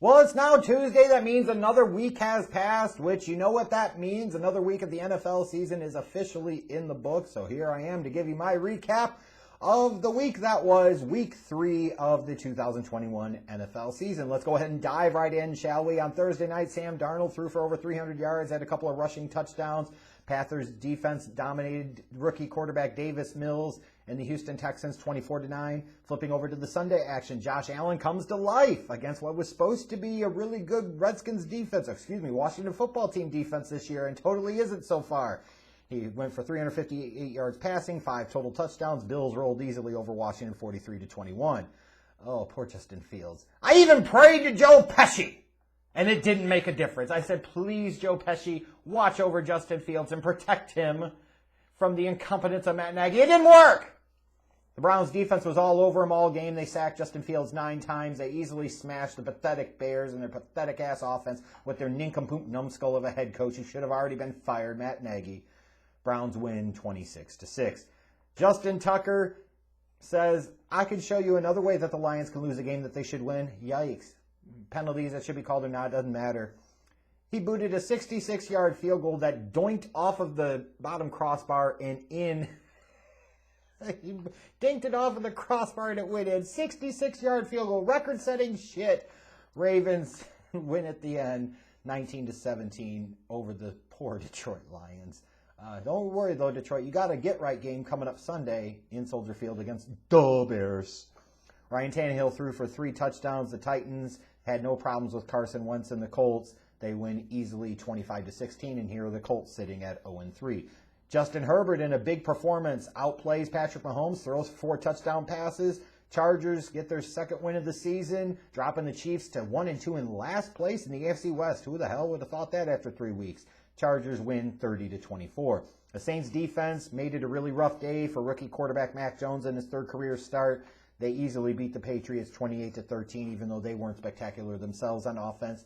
Well, it's now Tuesday. That means another week has passed, which you know what that means. Another week of the NFL season is officially in the books. So here I am to give you my recap of the week that was week 3 of the 2021 NFL season. Let's go ahead and dive right in, shall we? On Thursday night, Sam Darnold threw for over 300 yards, had a couple of rushing touchdowns. Panthers defense dominated rookie quarterback Davis Mills and the Houston Texans 24-9. Flipping over to the Sunday action, Josh Allen comes to life against what was supposed to be a really good Washington football team defense this year, and totally isn't so far. He went for 358 yards passing, 5 total touchdowns. Bills rolled easily over Washington 43-21. Oh, poor Justin Fields. I even prayed to Joe Pesci, and it didn't make a difference. I said, please, Joe Pesci, watch over Justin Fields and protect him from the incompetence of Matt Nagy. It didn't work. The Browns defense was all over him all game. They sacked Justin Fields 9 times. They easily smashed the pathetic Bears and their pathetic-ass offense with their nincompoop numbskull of a head coach who should have already been fired, Matt Nagy. Browns win 26-6. Justin Tucker says, I can show you another way that the Lions can lose a game that they should win. Yikes. Penalties that should be called or not, doesn't matter. He booted a 66-yard field goal that doinked off of the bottom crossbar and in. He dinked it off of the crossbar and it went in. 66-yard field goal, record-setting shit. Ravens win at the end, 19-17 over the poor Detroit Lions. Don't worry, though, Detroit. You got a get-right game coming up Sunday in Soldier Field against the Bears. Ryan Tannehill threw for 3 touchdowns. The Titans had no problems with Carson Wentz and the Colts. They win easily 25-16, and here are the Colts sitting at 0-3. Justin Herbert, in a big performance, outplays Patrick Mahomes, throws 4 touchdown passes. Chargers get their second win of the season, dropping the Chiefs to 1-2 in last place in the AFC West. Who the hell would have thought that after 3 weeks? Chargers win 30-24. The Saints defense made it a really rough day for rookie quarterback Mac Jones in his 3rd career start. They easily beat the Patriots 28-13, even though they weren't spectacular themselves on offense.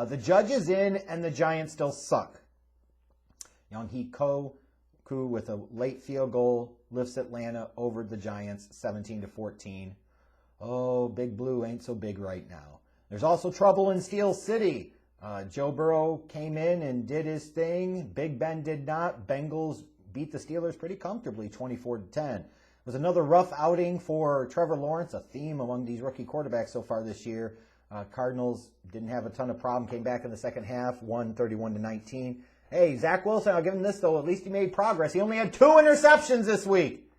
The Judges in, and the Giants still suck. Young-Hee Koo with a late field goal lifts Atlanta over the Giants 17-14. Oh, Big Blue ain't so big right now. There's also trouble in Steel City. Joe Burrow came in and did his thing. Big Ben did not. Bengals beat the Steelers pretty comfortably, 24-10. It was another rough outing for Trevor Lawrence, a theme among these rookie quarterbacks so far this year. Cardinals didn't have a ton of problem, came back in the second half, won 31-19. Hey, Zach Wilson, I'll give him this, though. At least he made progress. He only had 2 interceptions this week.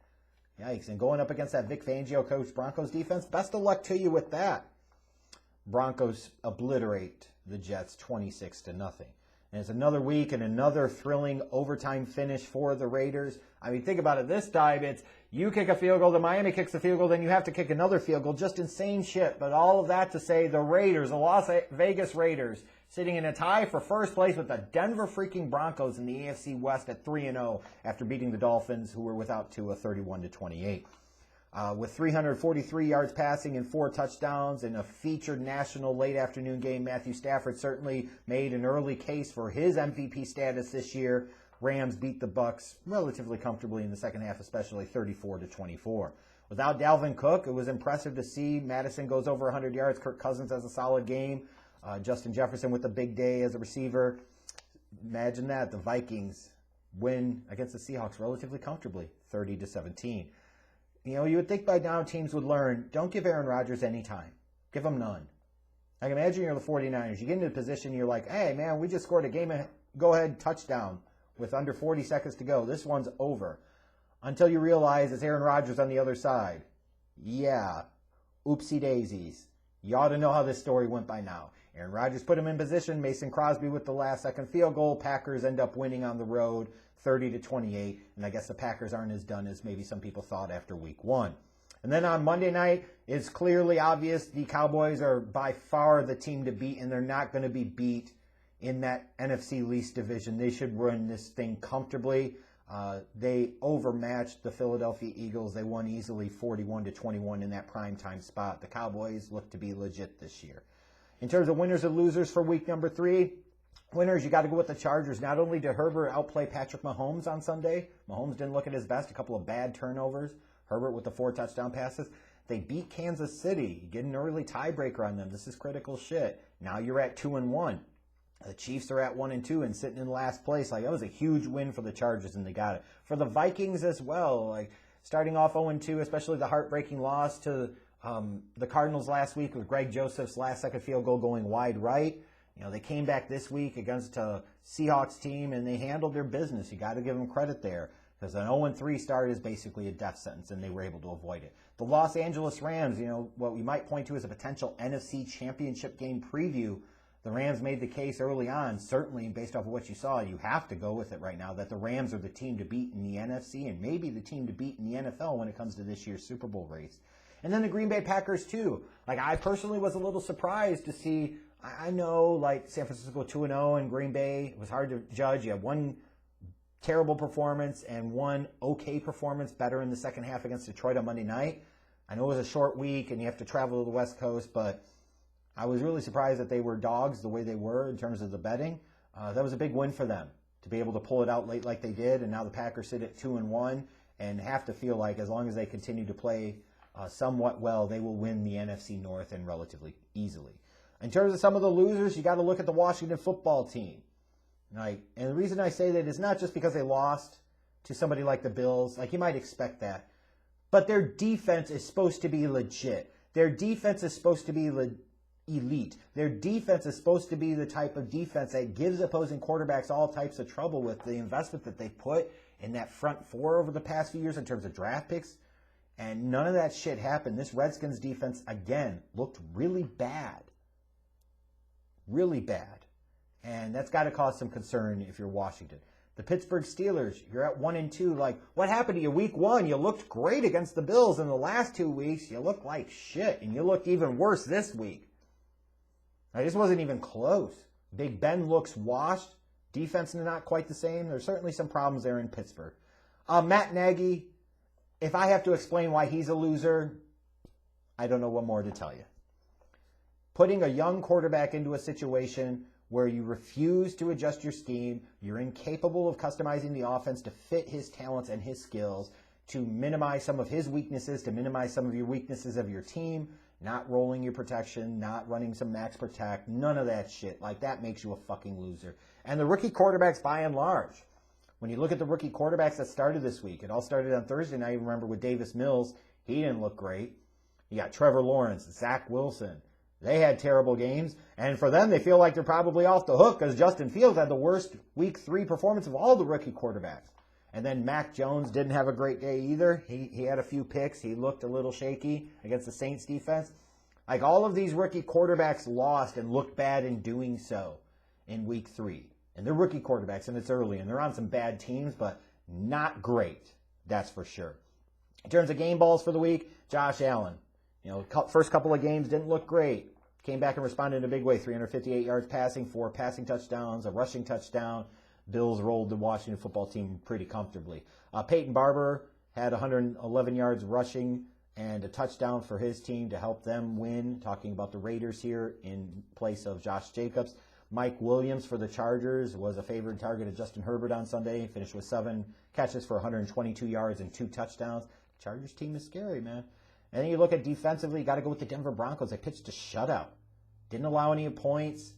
Yikes, and going up against that Vic Fangio coach Broncos defense, best of luck to you with that. Broncos obliterate the Jets 26-0. And it's another week and another thrilling overtime finish for the Raiders. I mean, think about it. This time, it's you kick a field goal, the Miami kicks a field goal, then you have to kick another field goal. Just insane shit. But all of that to say the Raiders, the Las Vegas Raiders, sitting in a tie for first place with the Denver freaking Broncos in the AFC West at 3-0 after beating the Dolphins, who were without Tua 31-28. With 343 yards passing and 4 touchdowns in a featured national late afternoon game, Matthew Stafford certainly made an early case for his MVP status this year. Rams beat the Bucs relatively comfortably in the second half, especially 34-24. Without Dalvin Cook, it was impressive to see. Madison goes over 100 yards. Kirk Cousins has a solid game. Justin Jefferson with a big day as a receiver. Imagine that. The Vikings win against the Seahawks relatively comfortably, 30-17. You know, you would think by now teams would learn, don't give Aaron Rodgers any time. Give him none. Like, imagine you're the 49ers. You get into a position, you're like, hey, man, we just scored a go-ahead touchdown with under 40 seconds to go. This one's over. Until you realize it's Aaron Rodgers on the other side. Yeah. Oopsie daisies. You ought to know how this story went by now. Aaron Rodgers put him in position. Mason Crosby with the last-second field goal. Packers end up winning on the road 30-28. And I guess the Packers aren't as done as maybe some people thought after week 1. And then on Monday night, it's clearly obvious the Cowboys are by far the team to beat, and they're not going to be beat in that NFC least division. They should run this thing comfortably. They overmatched the Philadelphia Eagles. They won easily 41-21 in that primetime spot. The Cowboys look to be legit this year. In terms of winners and losers for week number 3, winners, you got to go with the Chargers. Not only did Herbert outplay Patrick Mahomes on Sunday, Mahomes didn't look at his best, a couple of bad turnovers. Herbert with the 4 touchdown passes. They beat Kansas City. You get an early tiebreaker on them. This is critical shit. Now you're at 2-1. The Chiefs are at 1-2 and sitting in last place. Like, that was a huge win for the Chargers, and they got it. For the Vikings as well, like starting off 0-2, especially the heartbreaking loss to the Cardinals last week with Greg Joseph's last-second field goal going wide right. You know, they came back this week against a Seahawks team, and they handled their business. You got to give them credit there, because an 0-3 start is basically a death sentence, and they were able to avoid it. The Los Angeles Rams, you know, what we might point to as a potential NFC Championship game preview. The Rams made the case early on, certainly based off of what you saw, you have to go with it right now, that the Rams are the team to beat in the NFC and maybe the team to beat in the NFL when it comes to this year's Super Bowl race. And then the Green Bay Packers, too. Like, I personally was a little surprised to see, I know, like, San Francisco 2-0 and Green Bay, it was hard to judge. You had one terrible performance and one okay performance, better in the second half against Detroit on Monday night. I know it was a short week and you have to travel to the West Coast, but I was really surprised that they were dogs the way they were in terms of the betting. That was a big win for them to be able to pull it out late like they did, and now the Packers sit at 2-1 and have to feel like as long as they continue to play somewhat well, they will win the NFC North and relatively easily. In terms of some of the losers, you got to look at the Washington football team. Like, and the reason I say that is not just because they lost to somebody like the Bills. Like, you might expect that. But their defense is supposed to be legit. Their defense is supposed to be elite. Their defense is supposed to be the type of defense that gives opposing quarterbacks all types of trouble with the investment that they put in that front four over the past few years in terms of draft picks. And none of that shit happened. This Redskins defense, again, looked really bad. Really bad. And that's got to cause some concern if you're Washington. The Pittsburgh Steelers, you're at 1-2. Like, what happened to you week one? You looked great against the Bills. In the last 2 weeks, you looked like shit. And you looked even worse this week. This wasn't even close. Big Ben looks washed. Defense is not quite the same. There's certainly some problems there in Pittsburgh. Matt Nagy, if I have to explain why he's a loser, I don't know what more to tell you. Putting a young quarterback into a situation where you refuse to adjust your scheme, you're incapable of customizing the offense to fit his talents and his skills, to minimize some of his weaknesses, to minimize some of your weaknesses of your team, not rolling your protection, not running some max protect, none of that shit. Like, that makes you a fucking loser. And the rookie quarterbacks, by and large, when you look at the rookie quarterbacks that started this week, it all started on Thursday night. You remember with Davis Mills, he didn't look great. You got Trevor Lawrence, Zach Wilson. They had terrible games, and for them, they feel like they're probably off the hook because Justin Fields had the worst week 3 performance of all the rookie quarterbacks. And then Mac Jones didn't have a great day either. He had a few picks. He looked a little shaky against the Saints defense. Like, all of these rookie quarterbacks lost and looked bad in doing so in week 3. And they're rookie quarterbacks, and it's early, and they're on some bad teams, but not great, that's for sure. In terms of game balls for the week, Josh Allen. You know, first couple of games didn't look great. Came back and responded in a big way. 358 yards passing, 4 passing touchdowns, a rushing touchdown. Bills rolled the Washington football team pretty comfortably. Peyton Barber had 111 yards rushing and a touchdown for his team to help them win. Talking about the Raiders here in place of Josh Jacobs. Mike Williams for the Chargers was a favored target of Justin Herbert on Sunday. He finished with 7 catches for 122 yards and 2 touchdowns. Chargers team is scary, man. And then you look at defensively, you got to go with the Denver Broncos. They pitched a shutout. Didn't allow any points.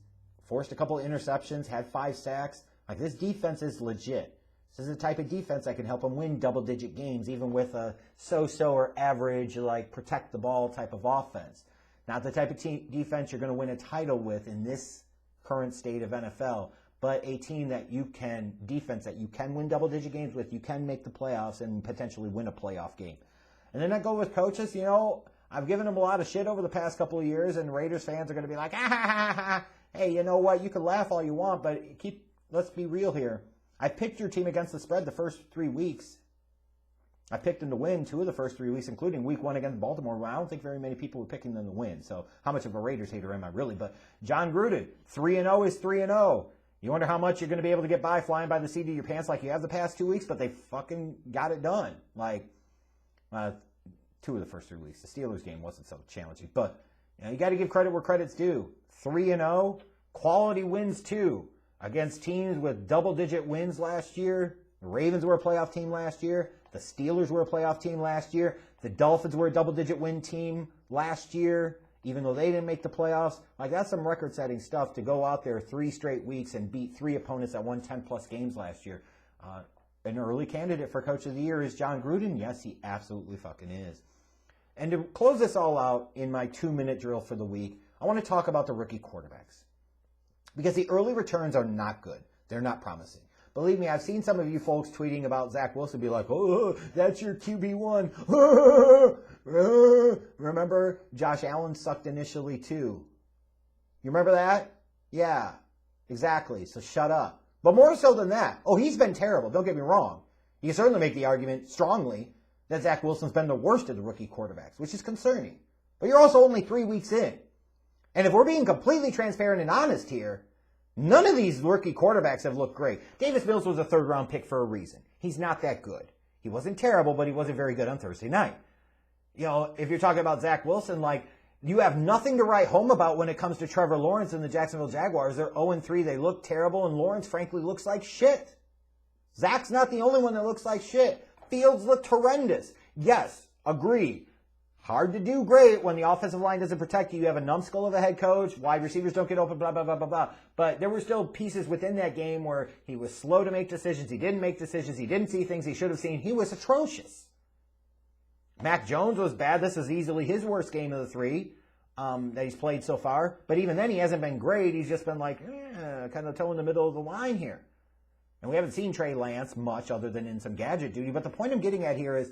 Forced a couple of interceptions. Had 5 sacks. Like, this defense is legit. This is the type of defense that can help them win double-digit games, even with a so-so or average, like, protect the ball type of offense. Not the type of defense you're going to win a title with in this current state of NFL, but a team defense that you can win double-digit games with. You can make the playoffs and potentially win a playoff game. And then I go with coaches. You know, I've given them a lot of shit over the past couple of years, and Raiders fans are going to be like, hey, you know what? You can laugh all you want, but let's be real here. I picked your team against the spread the first 3 weeks. I picked them to win 2 of the first 3 weeks, including week 1 against Baltimore, where I don't think very many people were picking them to win. So how much of a Raiders hater am I really? But John Gruden, 3-0 is 3-0. You wonder how much you're going to be able to get by flying by the seat of your pants like you have the past 2 weeks, but they fucking got it done. Like, 2 of the first 3 weeks. The Steelers game wasn't so challenging. But you got to give credit where credit's due. 3-0, quality wins too. Against teams with double-digit wins last year. The Ravens were a playoff team last year. The Steelers were a playoff team last year. The Dolphins were a double-digit win team last year, even though they didn't make the playoffs. Like, that's some record-setting stuff to go out there 3 straight weeks and beat 3 opponents that won 10-plus games last year. An early candidate for Coach of the Year is John Gruden. Yes, he absolutely fucking is. And to close this all out in my 2-minute drill for the week, I want to talk about the rookie quarterbacks. Because the early returns are not good. They're not promising. Believe me, I've seen some of you folks tweeting about Zach Wilson be like, oh, that's your QB1. Remember, Josh Allen sucked initially too. You remember that? Yeah, exactly. So shut up. But more so than that, he's been terrible. Don't get me wrong. You can certainly make the argument strongly that Zach Wilson's been the worst of the rookie quarterbacks, which is concerning. But you're also only 3 weeks in. And if we're being completely transparent and honest here, none of these rookie quarterbacks have looked great. Davis Mills was a 3rd-round pick for a reason. He's not that good. He wasn't terrible, but he wasn't very good on Thursday night. You know, if you're talking about Zach Wilson, like, you have nothing to write home about when it comes to Trevor Lawrence and the Jacksonville Jaguars. They're 0-3. They look terrible, and Lawrence, frankly, looks like shit. Zach's not the only one that looks like shit. Fields looked horrendous. Yes, agreed. Hard to do great when the offensive line doesn't protect you. You have a numbskull of a head coach. Wide receivers don't get open, blah, blah, blah, blah, blah. But there were still pieces within that game where he was slow to make decisions. He didn't make decisions. He didn't see things he should have seen. He was atrocious. Mac Jones was bad. This is easily his worst game of the 3 that he's played so far. But even then, he hasn't been great. He's just been like, kind of toe in the middle of the line here. And we haven't seen Trey Lance much other than in some gadget duty. But the point I'm getting at here is,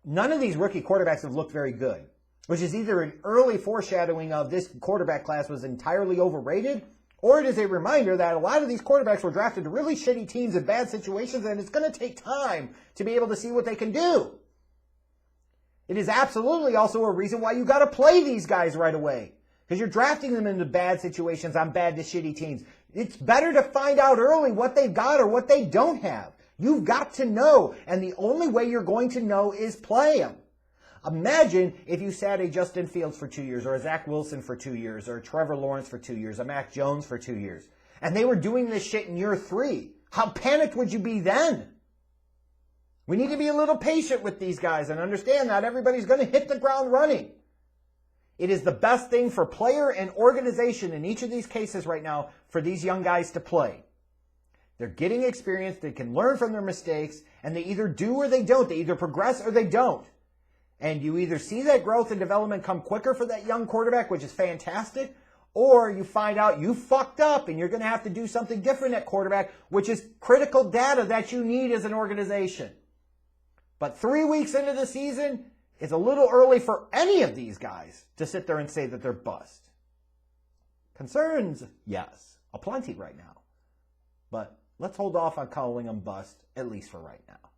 none of these rookie quarterbacks have looked very good, which is either an early foreshadowing of this quarterback class was entirely overrated, or it is a reminder that a lot of these quarterbacks were drafted to really shitty teams in bad situations, and it's going to take time to be able to see what they can do. It is absolutely also a reason why you got to play these guys right away, because you're drafting them into bad situations on bad to shitty teams. It's better to find out early what they've got or what they don't have. You've got to know, and the only way you're going to know is play them. Imagine if you sat a Justin Fields for 2 years, or a Zach Wilson for 2 years, or a Trevor Lawrence for 2 years, a Mac Jones for 2 years, and they were doing this shit in year 3. How panicked would you be then? We need to be a little patient with these guys and understand not everybody's going to hit the ground running. It is the best thing for player and organization in each of these cases right now for these young guys to play. They're getting experience, they can learn from their mistakes, and they either do or they don't. They either progress or they don't. And you either see that growth and development come quicker for that young quarterback, which is fantastic, or you find out you fucked up and you're going to have to do something different at quarterback, which is critical data that you need as an organization. But 3 weeks into the season, it's a little early for any of these guys to sit there and say that they're bust. Concerns, yes, aplenty right now. But let's hold off on calling them bust, at least for right now.